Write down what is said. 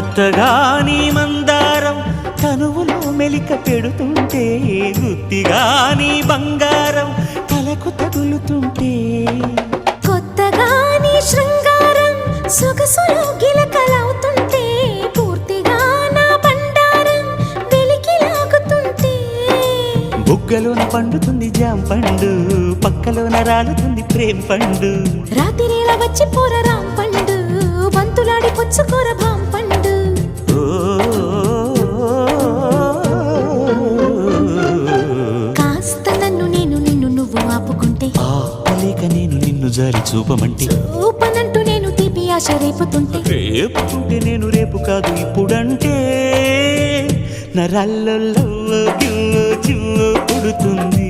కొత్తగా నీ మందారం తనువులో మెలిక పెడుతుంటే గుత్తిగా నీ బంగారం తలకు తగులుతుంటే కొత్తగా నీ శృంగారం సొగసులో గిలకలవుతుంటే పూర్తిగా నా బండారం వెలికి లాగుతుంటే బుగ్గలోన పండుతుంది జాం పండు పక్కలోన రాలుతుంది ప్రేమ పండు రాత్రిలా వచ్చి పోర రాం పండు బంతులాడి పుచ్చుకోర భాం పండు కాస్త నన్ను నేను నిన్ను నువ్వు ఆపుకుంటే ఆపలేక నేను నిన్ను జారి చూపమంటే చూపనంటూ నేను తీపి ఆశ రేపుతుంటే రేపుతుంటే నేను రేపు కాదు ఇప్పుడంటే నరాల్లో గిల్లో చిల్లో పుడుతుంది